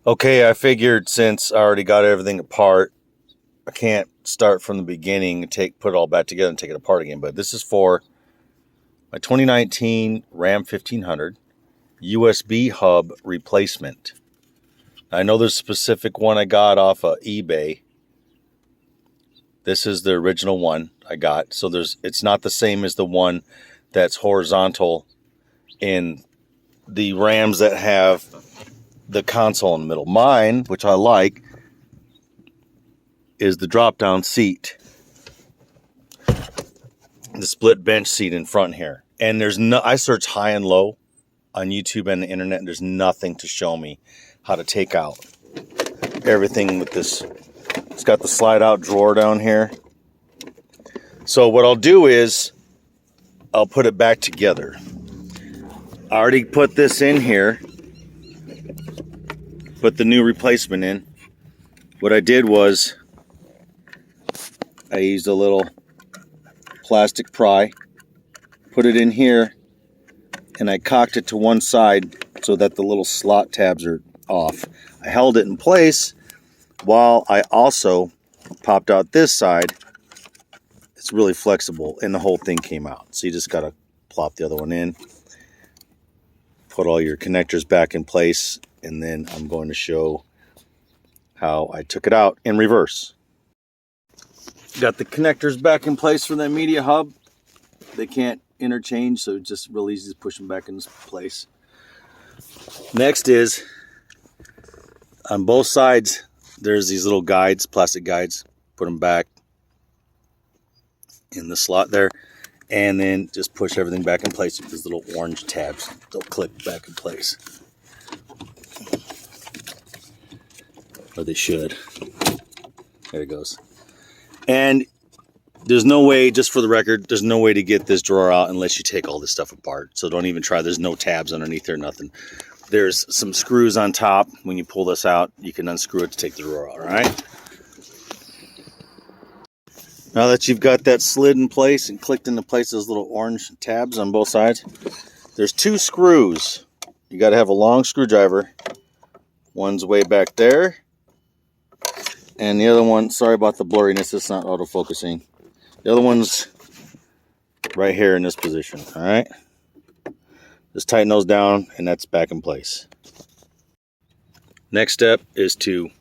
Okay, I figured since I already got everything apart, I can't start from the beginning and put it all back together and take it apart again. But this is for my 2019 Ram 1500 USB hub replacement. I know there's a specific one I got off of eBay. This is the original one I got. So it's not the same as the one that's horizontal in the Rams that have the console in the middle. Mine, which I like, is the drop-down seat. The split bench seat in front here. And I searched high and low on YouTube and the internet, and there's nothing to show me how to take out everything with this. It's got the slide out drawer down here. So what I'll do is I'll put it back together. I already put this in here, put the new replacement in. What I did was I used a little plastic pry, put it in here, and I cocked it to one side so that the little slot tabs are off. I held it in place while I also popped out this side. It's really flexible, and the whole thing came out. So you just got to plop the other one in, put all your connectors back in place, and then I'm going to show how I took it out in reverse. Got the connectors back in place for that media hub. They can't interchange, so it's just real easy to push them back into place. Next is, on both sides, there's these little guides, plastic guides. Put them back in the slot there, and then just push everything back in place with these little orange tabs. They'll click back in place. Or they should. There it goes. And there's no way, just for the record, there's no way to get this drawer out unless you take all this stuff apart. So don't even try. There's no tabs underneath there, nothing. There's some screws on top. When you pull this out, you can unscrew it to take the drawer out, all right? Now that you've got that slid in place and clicked into place, those little orange tabs on both sides, there's two screws. You got to have a long screwdriver. One's way back there. And the other one, sorry about the blurriness, it's not auto-focusing. The other one's right here in this position, all right? Just tighten those down, and that's back in place. Next step is to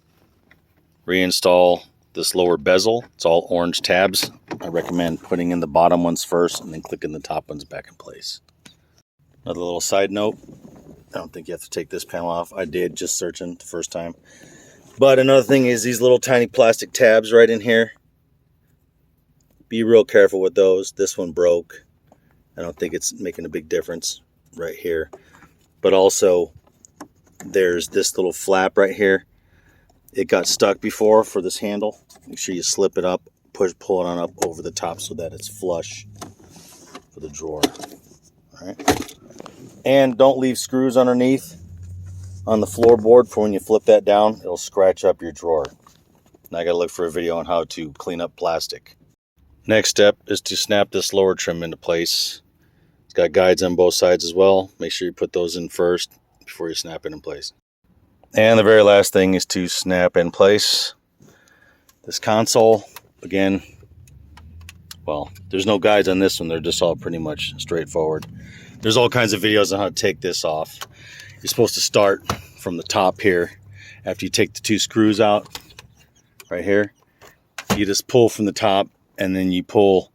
reinstall this lower bezel. It's all orange tabs. I recommend putting in the bottom ones first and then clicking the top ones back in place. Another little side note, I don't think you have to take this panel off. I did just searching the first time. But another thing is these little tiny plastic tabs right in here. Be real careful with those. This one broke. I don't think it's making a big difference right here. But also, there's this little flap right here. It got stuck before for this handle. Make sure you slip it up, pull it on up over the top so that it's flush for the drawer. All right. And don't leave screws underneath on the floorboard for when you flip that down. It'll scratch up your drawer. Now I got to look for a video on how to clean up plastic. Next step is to snap this lower trim into place. It's got guides on both sides as well. Make sure you put those in first before you snap it in place. And the very last thing is to snap in place this console. Again, well, there's no guides on this one. They're just all pretty much straightforward. There's all kinds of videos on how to take this off. You're supposed to start from the top here. After you take the two screws out right here, you just pull from the top and then you pull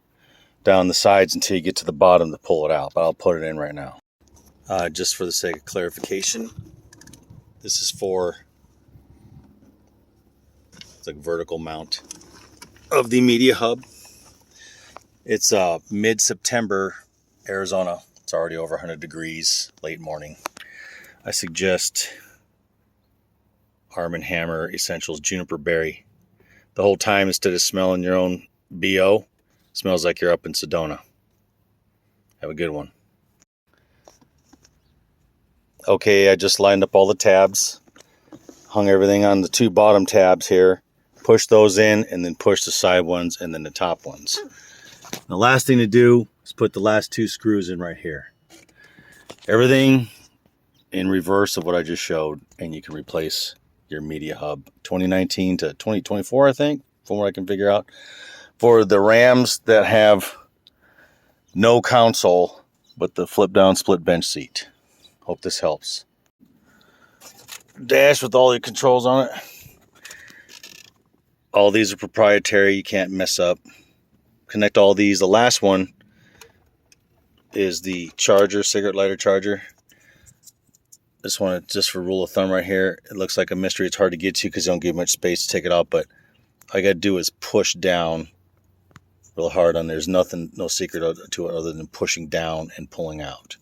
down the sides until you get to the bottom to pull it out. But I'll put it in right now. Just for the sake of clarification, this is for the vertical mount of the media hub. It's mid-September, Arizona. It's already over 100 degrees, late morning. I suggest Arm & Hammer Essentials Juniper Berry. The whole time, instead of smelling your own BO, smells like you're up in Sedona. Have a good one. Okay, I just lined up all the tabs, hung everything on the two bottom tabs here, push those in, and then push the side ones and then the top ones. The last thing to do is put the last two screws in right here. Everything in reverse of what I just showed, and you can replace your media hub. 2019 to 2024, I think, from what I can figure out. For the Rams that have no console, but the flip down split bench seat. Hope this helps. Dash with all the controls on it. All these are proprietary. You can't mess up. Connect all these. The last one is the charger, cigarette lighter charger. This one, just for rule of thumb right here, it looks like a mystery. It's hard to get to because you don't give much space to take it out, but all you got to do is push down real hard on. There's nothing, no secret to it other than pushing down and pulling out.